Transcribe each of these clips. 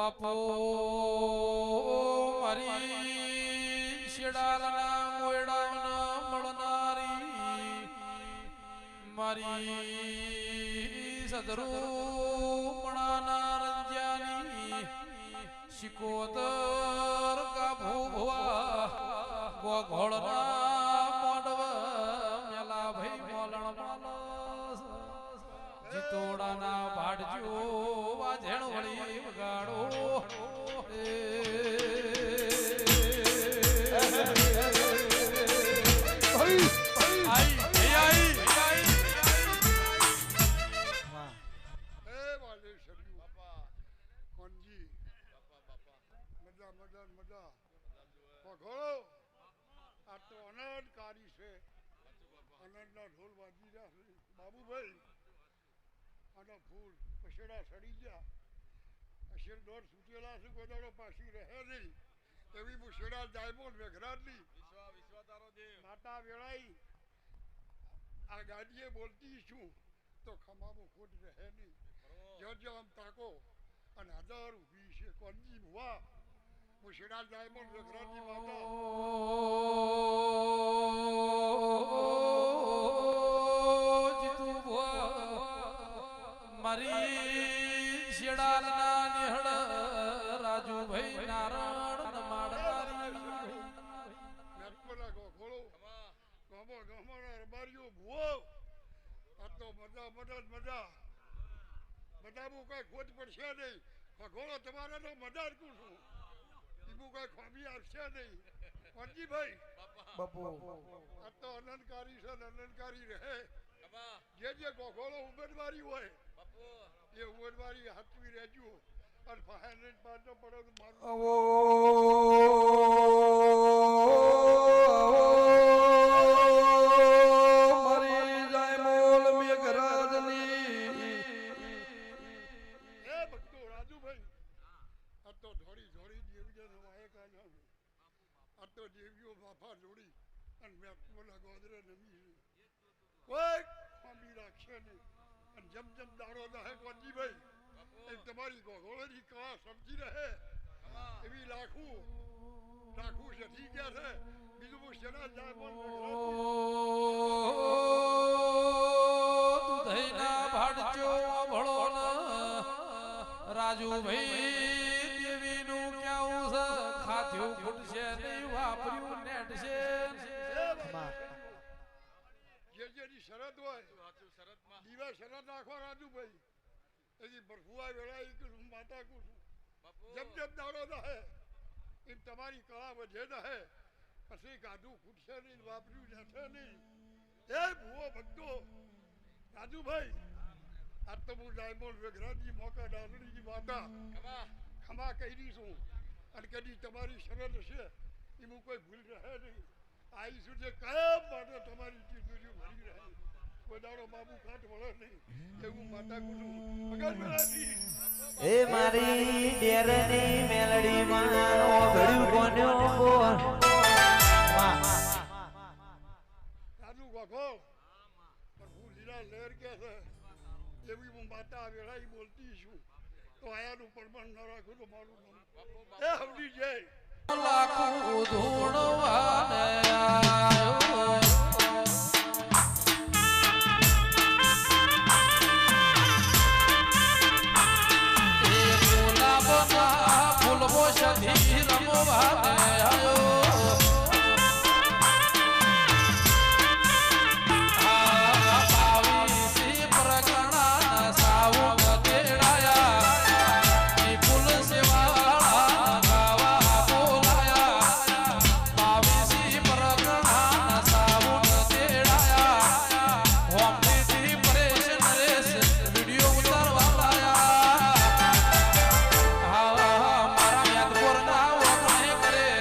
બાપો મારી શેડાલના મોયડાના મળનારી મારી સદરૂપણાના રંજાની શિકોતર કા ભોગવા ગોઘોળના મોડવ મેલા ભાઈ મોલણ માલસ જીતોડાના ભાડજો વાજણ વળી વગાડો બાબુભાઈ આના ફૂલ પછેડા સડી ગયા અશેર દોર સૂટેલા છે કોઈ દાડો પાછી રહે નહીં એવી મુશેડા જાયમો વેઘરાટની માતા વેળાઈ આ ગાડીએ બોલતી છું તો ખમામાં ખોટ રહે નહીં જો આમ તાકો અને 1000 ઊભી છે કોનજી ભુવા મુશેડા જાયમો વેઘરાટની માતા મારી શેડાલના નિહળ રાજુભાઈ નારણ માડવારી નરકોલા ગોળો ગમો ગમોના રબારીઓ ભૂવો આ તો મજા બધામાં કઈ ખોટ પડશે નહીં ભગોળો તમારે તો મજા કું છું એનું કઈ ખોબી આવશે નહીં વનજીભાઈ બાપુ આ તો અનંતકારી છે અનંતકારી રહે જે ગોખોળો ઉમેદવારી હોય એ ઉમેદવારી હાથવી રહેજો અને ફાયર પાડો પડો મારી જાય મોલ મેઘરાજની એ ભક્તો રાજુભાઈ આ તો ધોળી દેવીઓ વાય કાઢ્યો આ તો દેવીઓ બાફા જોડી અને મેં બોલા ગોદરે નમી કોઈ ખોમી રાખશે નહીં અને જેમ દાડો રહે વનજીભાઈ એ તમારી ગોળોની કળા સમજી રહે એવી લાખું શઠી ગયા છે બીજું હું શેના જાય દૂધઈના ભાડચો ભળો રાજુભાઈ દેવીનું કેવું છે ખાધ્યું ખૂટશે નહીં વાપર્યું નેટ છે જેની શરત હોય દીવા શરત રાખવા રાજુભાઈ એની બરફુઆ વેળાઈ કે માતા કું જેમ દાડો દહે એમ તમારી કળા વધે દહે પછી ગાધું ખૂટશે નહીં વાપર્યું જશે નહીં એ ભૂવો ભક્તો રાજુભાઈ આજ તો હું ડાયમંડ વેઘરાજી મોકા ડાલડીની માતા ખમા કહી છું અને કદી તમારી શરત હશે એનું કોઈ ભૂલ રહે નહીં આવીશું જે કાયમ માટે તમારી ચીજોરીઓ ભરી રહે કોઈ દાડો બાબુ કાટ વળે નહીં એવું માતા કુટુંબ એ મારી ડેરની મેલડી માનો ઘડ્યું કોન્યો બોલ રાજુ ગોખો પણ હું લીલા લહેર કે છે એવી હું માતા વેળાઈ બોલતી છું તો આયાનું પરમાણ ન રાખું તો મારું એ હવડી જાય લાખું ધૂણવાને આયો એ ગુલાબના ફૂલવો સધી રમવાને આયો કરે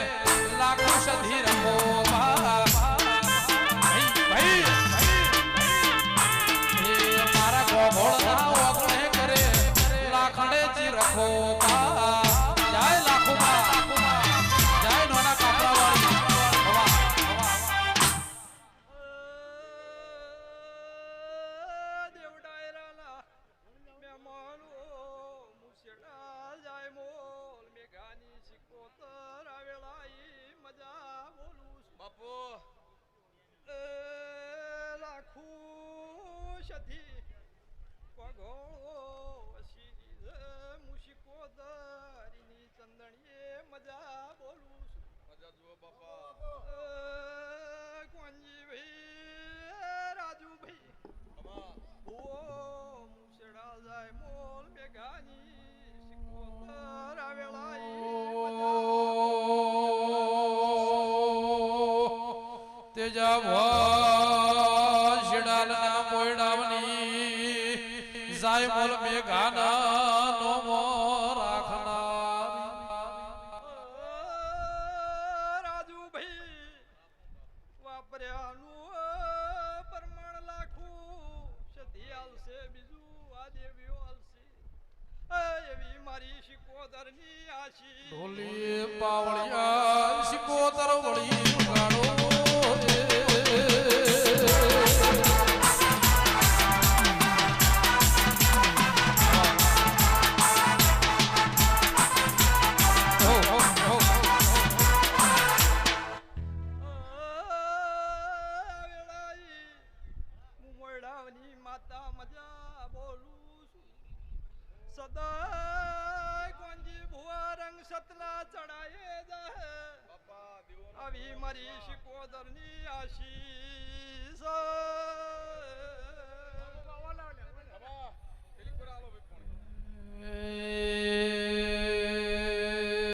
સધી પગો વસી મુશિકો દરીની ચંદણીએ મજા બોલું છું મજા જુઓ બાપા કોંજી ભાઈ રાજુભાઈ ઓ મુસડા જાય મોલ મેઘાની સિકોતર તેજા ભોશડાલના મોયડાવની જાય મોલ મેઘાના નોમો રાજુભાઈ વાપર્યાનું પ્રમાણ લાખું સધી આલશે બીજું આ દેવીઓ આલશે એવી મારી શિકોતરની આશી ઢોલી પાવળિયા શિકોતર વળી ગાડો માતા મજા બોલું છું સદા કોંજી ભુવા રંગ સતલા ચડાયે જાય આવી મારી શિકોતરની આશીષ એ